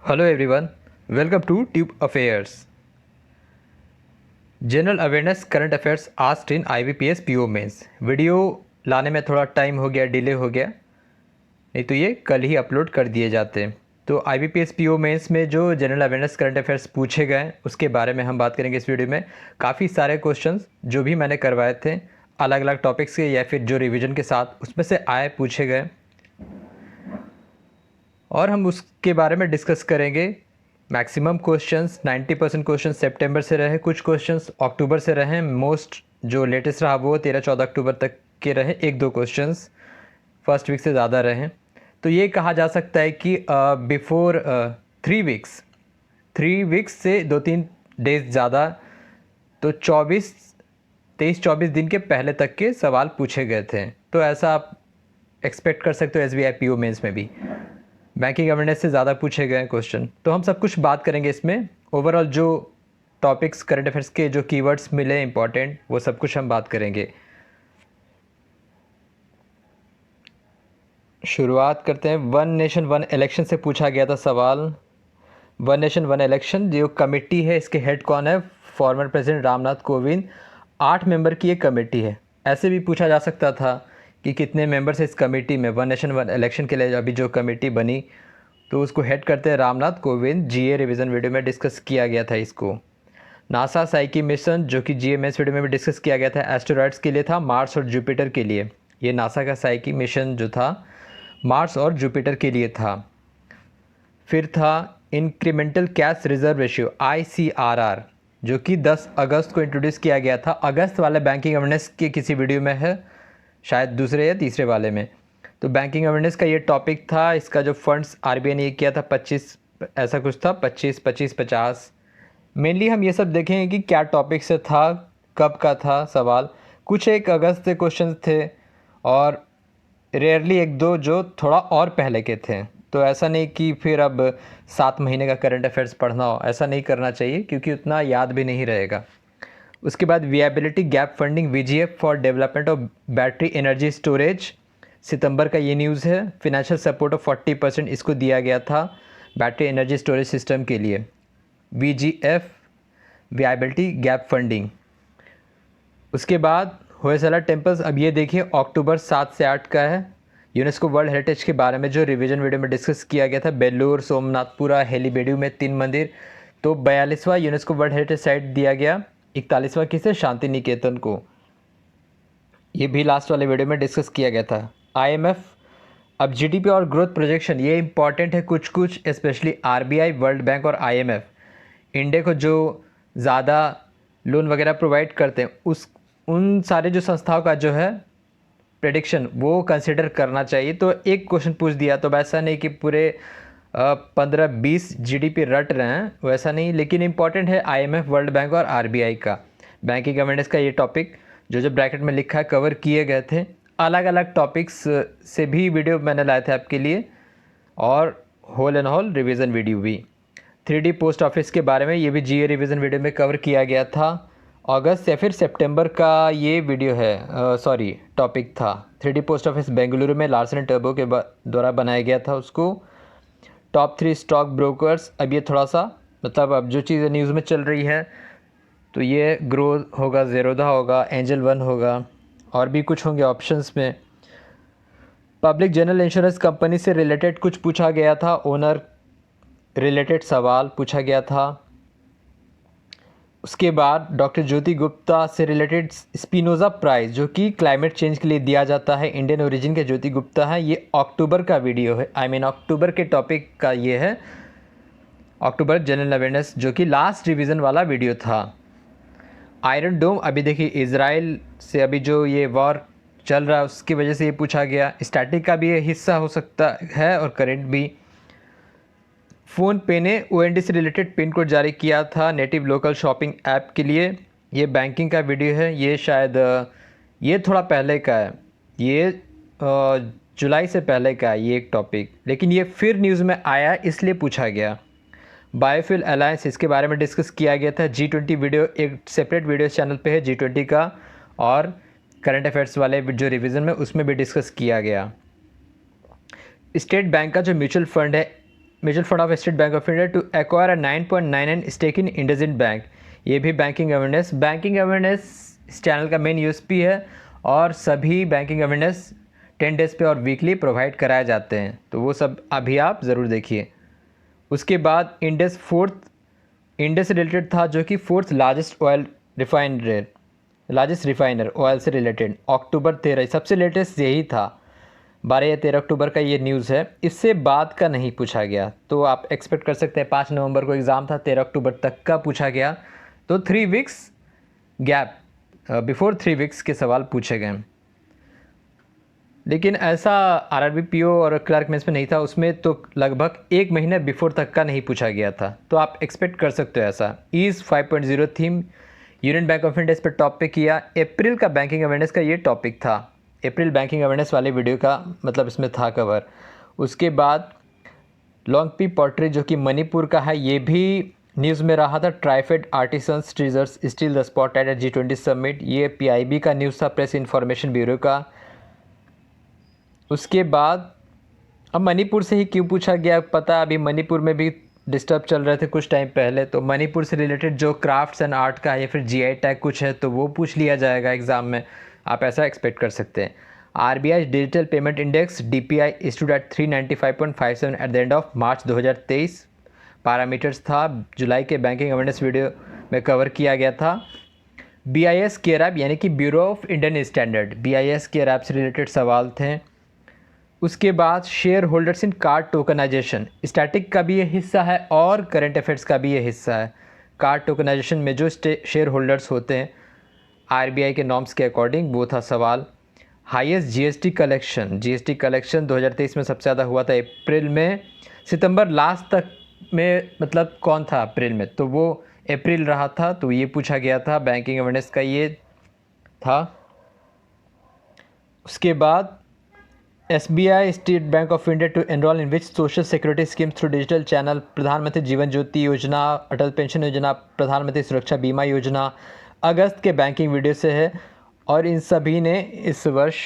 Hello everyone, welcome to Tube Affairs. General awareness current affairs asked in IBPS PO mains. Video लाने में थोड़ा time हो गया, delay हो गया, नहीं तो ये कल ही अपलोड कर दिए जाते। तो आईबीपीएस पीओ मेंस में जो जनरल अवेयरनेस करंट अफेयर्स पूछे गए उसके बारे में हम बात करेंगे इस वीडियो में। काफ़ी सारे क्वेश्चंस जो भी मैंने करवाए थे अलग अलग टॉपिक्स के या फिर जो रिवीजन के साथ उसमें से आए पूछे गए और हम उसके बारे में डिस्कस करेंगे। मैक्सिमम क्वेश्चंस 90% क्वेश्चन सितंबर से रहे, कुछ क्वेश्चंस अक्टूबर से रहे। मोस्ट जो लेटेस्ट रहा वो 13-14 अक्टूबर तक के रहे। एक दो क्वेश्चंस फर्स्ट वीक से ज़्यादा रहे। तो ये कहा जा सकता है कि बिफोर 3 वीक्स से 2-3 डेज ज़्यादा, तो 23-24 दिन के पहले तक के सवाल पूछे गए थे। तो ऐसा आप एक्सपेक्ट कर सकते हो एसबीआई पीओ मेंस में भी बैंकिंग अवेयरनेस से ज़्यादा पूछे गए क्वेश्चन। तो हम सब कुछ बात करेंगे इसमें। ओवरऑल जो टॉपिक्स करंट अफेयर्स के जो कीवर्ड्स मिले इंपॉर्टेंट, वो सब कुछ हम बात करेंगे। शुरुआत करते हैं। वन नेशन वन इलेक्शन से पूछा गया था सवाल। वन नेशन वन इलेक्शन जो कमेटी है, इसके हेड कौन है? Former president Ramnath Kovind. 8 member की एक कमेटी है। ऐसे भी पूछा जा सकता था कि कितने मेंबर्स हैं इस कमेटी में। वन नेशन वन इलेक्शन के लिए अभी जो कमेटी बनी तो उसको हेड करते हैं रामनाथ कोविंद। जीए रिवीजन वीडियो में डिस्कस किया गया था इसको। नासा साइकी मिशन जो कि जीएमएस वीडियो में भी डिस्कस किया गया था, एस्टेरॉयड्स के लिए था, मार्स और जुपिटर के लिए। ये नासा का साइकी मिशन जो था मार्स और जुपिटर के लिए था। फिर था incremental cash reserve ratio ICRR जो कि 10 अगस्त को इंट्रोड्यूस किया गया था। अगस्त वाले बैंकिंग अवेयरनेस के किसी वीडियो में है, शायद दूसरे या तीसरे वाले में। तो बैंकिंग अवेयरनेस का ये टॉपिक था। इसका जो फंड्स आरबीआई ने किया था 25 ऐसा कुछ था, 25-25-50। मेनली हम ये सब देखेंगे कि क्या टॉपिक से था, कब का था सवाल। कुछ 1 अगस्त से क्वेश्चन थे और रेयरली 1-2 जो थोड़ा और पहले के थे। तो ऐसा नहीं कि फिर अब 7 महीने का करंट अफेयर्स पढ़ना हो, ऐसा नहीं करना चाहिए क्योंकि उतना याद भी नहीं रहेगा। उसके बाद viability gap funding VGF for development of battery energy storage, सितंबर का ये न्यूज़ है। फिनेंशियल सपोर्ट ऑफ 40% इसको दिया गया था बैटरी एनर्जी स्टोरेज सिस्टम के लिए। VGF viability gap funding. उसके बाद होयसला टेम्पल्स। अब ये देखिए अक्टूबर 7 से 8 का है। यूनेस्को वर्ल्ड हेरिटेज के बारे में जो रिवीजन वीडियो में डिस्कस किया गया था। बेल्लूर, सोमनाथपुरा, हेलीबेडू में 3 मंदिर। तो 42वां यूनेस्को वर्ल्ड हेरिटेज साइट दिया गया। 41वां किसे? शांति निकेतन को। ये भी लास्ट वाले वीडियो में डिस्कस किया गया था। IMF। अब GDP और ग्रोथ प्रोजेक्शन ये इंपॉर्टेंट है कुछ कुछ, स्पेशली RBI, वर्ल्ड बैंक और IMF इंडिया को जो ज़्यादा लोन वगैरह प्रोवाइड करते हैं उन सारे जो संस्थाओं का जो है प्रेडिक्शन वो कंसिडर करना चाहिए। तो एक क्वेश्चन पूछ दिया, तो वैसा नहीं कि पूरे 15-20 GDP रट रहे हैं, वैसा नहीं। लेकिन इंपॉर्टेंट है IMF, वर्ल्ड बैंक और RBI का। बैंकिंग अवेयरनेस का ये टॉपिक जो ब्रैकेट में लिखा है कवर किए गए थे। अलग अलग टॉपिक्स से भी वीडियो मैंने लाए थे आपके लिए और whole and whole revision video भी। 3D पोस्ट ऑफिस के बारे में ये भी जीए रिवीजन वीडियो में कवर किया गया था। अगस्त या फिर सितंबर का ये वीडियो है, सॉरी टॉपिक था। 3D पोस्ट ऑफिस बेंगलुरु में लार्सन एंड टर्बो के द्वारा बनाया गया था उसको। Top 3 stock brokers. अब ये थोड़ा सा मतलब अब जो चीज़ें न्यूज़ में चल रही है तो ये ग्रो होगा, ज़ेरोधा होगा, एंजल वन होगा और भी कुछ होंगे ऑप्शंस में। पब्लिक जनरल इंश्योरेंस कंपनी से रिलेटेड कुछ पूछा गया था, ओनर रिलेटेड सवाल पूछा गया था। उसके बाद डॉक्टर ज्योति गुप्ता से रिलेटेड स्पिनोज़ा प्राइज़ जो कि क्लाइमेट चेंज के लिए दिया जाता है, इंडियन ओरिजिन के ज्योति गुप्ता है। ये अक्टूबर का वीडियो है, अक्टूबर के टॉपिक का ये है। अक्टूबर जनरल अवेयरनेस जो कि लास्ट रिवीजन वाला वीडियो था। आयरन डोम। अभी देखिए इजराइल से अभी जो ये वॉर चल रहा है उसकी वजह से ये पूछा गया। स्टैटिक का भी ये हिस्सा हो सकता है और करंट भी। फ़ोन पे ने OND से रिलेटेड पिन कोड जारी किया था नेटिव लोकल शॉपिंग ऐप के लिए। ये बैंकिंग का वीडियो है। ये शायद ये थोड़ा पहले का है, ये जुलाई से पहले का है ये एक टॉपिक, लेकिन ये फिर न्यूज़ में आया इसलिए पूछा गया। बायोफ्यूल अलायंस, इसके बारे में डिस्कस किया गया था। G20 वीडियो एक सेपरेट वीडियो चैनल पे है G20 का, और करंट अफेयर्स वाले जो रिवीजन में उसमें भी डिस्कस किया गया। स्टेट बैंक का जो म्यूचुअल फंड है mutual fund of State Bank of India to acquire a 9.99 stake in IndusInd Bank. ये भी बैंकिंग अवेयरनेस इस चैनल का मेन यूएसपी है और सभी बैंकिंग अवेयरनेस 10 डेज़ पे और वीकली प्रोवाइड कराए जाते हैं, तो वो सब अभी आप ज़रूर देखिए। उसके बाद इंडस से रिलेटेड था, जो कि फोर्थ लार्जेस्ट रिफाइनर ऑयल से रिलेटेड, अक्टूबर 13 सबसे लेटेस्ट यही था, 12 या 13 अक्टूबर का ये न्यूज़ है। इससे बाद का नहीं पूछा गया, तो आप एक्सपेक्ट कर सकते हैं 5 नवंबर को एग्ज़ाम था, 13 अक्टूबर तक का पूछा गया, तो 3 वीक्स गैप, बिफोर 3 वीक्स के सवाल पूछे गए। लेकिन ऐसा आरआरबी पीओ और क्लर्क मेंस में नहीं था, उसमें तो लगभग 1 महीने बिफोर तक का नहीं पूछा गया था, तो आप एक्सपेक्ट कर सकते हो ऐसा। EASE 5.0 theme Union Bank of India इस पर टॉप पे किया। अप्रैल का बैंकिंग अवेयरनेस का ये टॉपिक था, अप्रैल बैंकिंग अवेयरनेस वाले वीडियो का मतलब इसमें था कवर। उसके बाद लॉन्ग पी पॉटरी जो कि मणिपुर का है, ये भी न्यूज़ में रहा था। TRIFED artisans treasures steal the spotlight at G20 summit, ये पीआईबी का न्यूज़ था, प्रेस इन्फॉर्मेशन ब्यूरो का। उसके बाद अब मणिपुर से ही क्यों पूछा गया पता, अभी मणिपुर में भी डिस्टर्ब चल रहे थे कुछ टाइम पहले, तो मणिपुर से रिलेटेड जो क्राफ्ट्स एंड आर्ट का या फिर जीआई टैग कुछ है तो वो पूछ लिया जाएगा एग्ज़ाम में, आप ऐसा एक्सपेक्ट कर सकते हैं। RBI digital payment index DPI stood at 395.57 at the end of March 2023। Parameters था, जुलाई के बैंकिंग अवेयरनेस वीडियो में कवर किया गया था। BIS केयर ऐप यानी कि Bureau of Indian Standard, BIS care app से रिलेटेड सवाल थे। उसके बाद share holders in card tokenization, static का भी ये हिस्सा है और करंट अफेयर्स का भी ये हिस्सा है। कार्ड टोकनाइजेशन में जो शेयर होल्डर्स होते हैं RBI के नॉर्म्स के अकॉर्डिंग, वो था सवाल। हाईएस्ट GST कलेक्शन 2023 में सबसे ज़्यादा हुआ था अप्रैल में, सितंबर लास्ट तक में, मतलब कौन था अप्रैल में, तो वो अप्रैल रहा था, तो ये पूछा गया था। बैंकिंग अवेयरनेस का ये था। उसके बाद SBI State Bank of India to enrol in which social security schemes through digital channel, Pradhanmantri Jeevan ज्योति योजना, अटल पेंशन योजना, प्रधानमंत्री सुरक्षा बीमा योजना, अगस्त के बैंकिंग वीडियो से है, और इन सभी ने इस वर्ष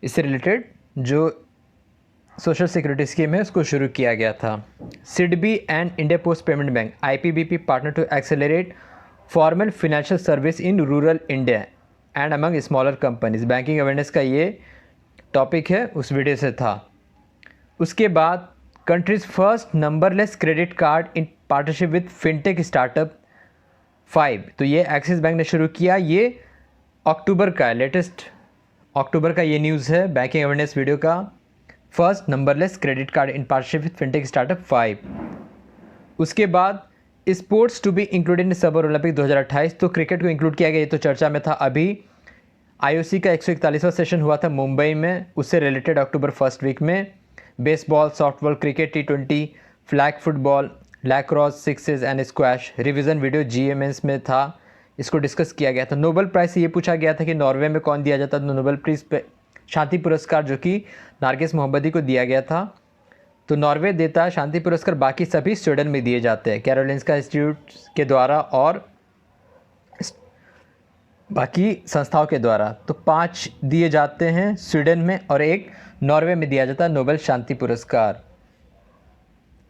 इससे रिलेटेड जो सोशल सिक्योरिटी स्कीम है उसको शुरू किया गया था। SIDBI and India Post Payment Bank IPBP partner to accelerate formal financial service in rural India and among smaller companies, banking awareness का ये टॉपिक है, उस वीडियो से था। उसके बाद countries first numberless credit card in partnership with fintech startup 5, तो ये एक्सिस बैंक ने शुरू किया, ये अक्टूबर का लेटेस्ट अक्टूबर का ये न्यूज़ है बैंकिंग अवेयरनेस वीडियो का। First numberless credit card in partnership with fintech startup 5। उसके बाद sports to be included in summer Olympic 2028, तो क्रिकेट को इंक्लूड किया गया, ये तो चर्चा में था। अभी IOC का 141वां सेशन हुआ था मुंबई में, उससे रिलेटेड अक्टूबर फर्स्ट वीक में। Baseball, softball, cricket, T20, flag football, lacrosse, sixes and squash, revision video GMS में था, इसको डिस्कस किया गया था। नोबेल प्राइज़ से ये पूछा गया था कि नॉर्वे में कौन दिया जाता है नोबेल प्राइज़ पे, शांति पुरस्कार जो कि नारगिस मोहम्मदी को दिया गया था, तो नॉर्वे देता है शांति पुरस्कार, बाकी सभी स्वीडन में दिए जाते हैं कैरोलिंस्का इंस्टीट्यूट के द्वारा और बाकी संस्थाओं के द्वारा। तो 5 दिए जाते हैं स्वीडन में और 1 नॉर्वे में दिया जाता है नोबेल शांति पुरस्कार।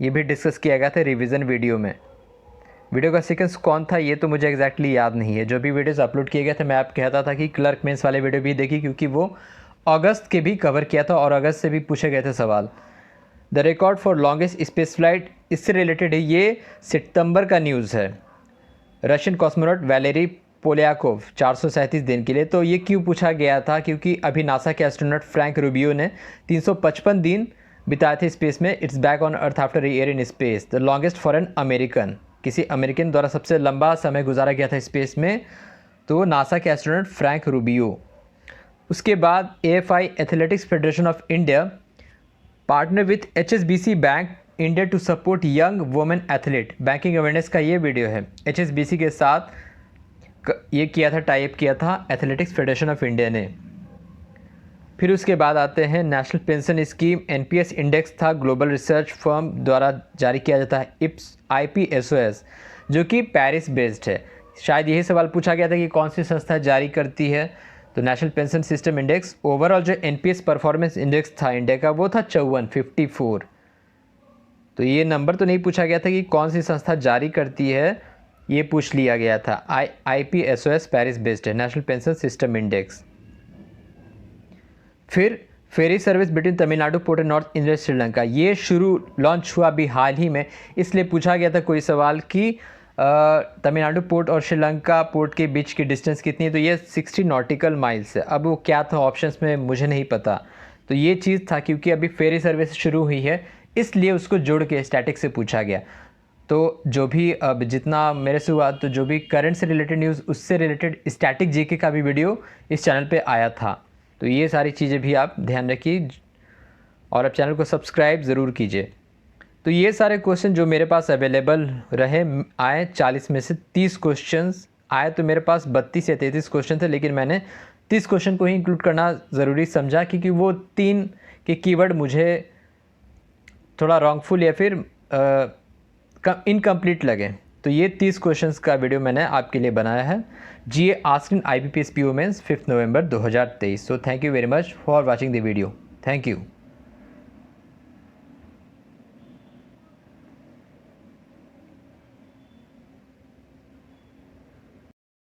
ये भी डिस्कस किया गया था रिवीजन वीडियो में। वीडियो का सीक्वेंस कौन था ये तो मुझे एग्जैक्टली याद नहीं है, जो भी वीडियोस अपलोड किए गए थे मैं आप कहता था कि क्लर्क मेंस वाले वीडियो भी देखी, क्योंकि वो अगस्त के भी कवर किया था और अगस्त से भी पूछे गए थे सवाल। The record for longest space flight, इससे रिलेटेड है, ये सितंबर का न्यूज़ है। रशियन कॉस्मोनॉट वैलेरी पोलियाकोव 437 दिन के लिए, तो ये क्यों पूछा गया था, क्योंकि अभी नासा के एस्ट्रोनॉट फ्रैंक रूबियो ने 355 दिन बिताए थे स्पेस में। It's back on earth after year in space, the longest for an American, किसी अमेरिकन द्वारा सबसे लंबा समय गुजारा गया था स्पेस में, तो नासा के एस्ट्रोनॉट फ्रैंक रूबियो। उसके बाद AFI Athletics Federation of India partner with HSBC Bank India to support young women athlete, banking awareness का ये वीडियो है। HSBC के साथ ये किया था, टाइप किया था एथलेटिक्स फेडरेशन ऑफ इंडिया ने। फिर उसके बाद आते हैं national pension scheme, NPS index था, ग्लोबल रिसर्च फर्म द्वारा जारी किया जाता है, IPSOS, जो कि पेरिस बेस्ड है। शायद यही सवाल पूछा गया था कि कौन सी संस्था जारी करती है, तो national pension system index. Overall जो NPS परफॉर्मेंस इंडेक्स था इंडिया का वो था 54, तो ये नंबर तो नहीं पूछा गया था कि कौन सी संस्था जारी करती है, ये पूछ लिया गया था। IPSOS पेरिस बेस्ड है, नेशनल पेंशन सिस्टम इंडेक्स। फिर ferry service between Tamil Nadu port and north India Sri Lanka, ये लॉन्च हुआ अभी हाल ही में, इसलिए पूछा गया था कोई सवाल कि तमिलनाडु पोर्ट और श्रीलंका पोर्ट के बीच की डिस्टेंस कितनी है, तो ये 60 नॉटिकल माइल्स है। अब वो क्या था ऑप्शंस में मुझे नहीं पता, तो ये चीज़ था क्योंकि अभी फेरी सर्विस शुरू हुई है इसलिए उसको जोड़ के स्टैटिक से पूछा गया। तो जो भी अब जितना मेरे से हुआ, तो जो भी करंट से रिलेटेड न्यूज़ उससे रिलेटेड स्टैटिक जीके का भी वीडियो इस चैनल पे आया था। तो ये सारी चीज़ें भी आप ध्यान रखिए और आप चैनल को सब्सक्राइब ज़रूर कीजिए। तो ये सारे क्वेश्चन जो मेरे पास अवेलेबल रहे आए, 40 में से 30 क्वेश्चंस आए, तो मेरे पास 32 या 33 क्वेश्चन थे, लेकिन मैंने 30 क्वेश्चन को ही इंक्लूड करना ज़रूरी समझा क्योंकि वो 3 के कीवर्ड मुझे थोड़ा रॉन्गफुल या फिर इनकम्प्लीट लगे। तो ये 30 क्वेश्चंस का वीडियो मैंने आपके लिए बनाया है। GA asked in IBPS PO mains 5 नवंबर 2023। So thank you very much for watching the video. Thank you.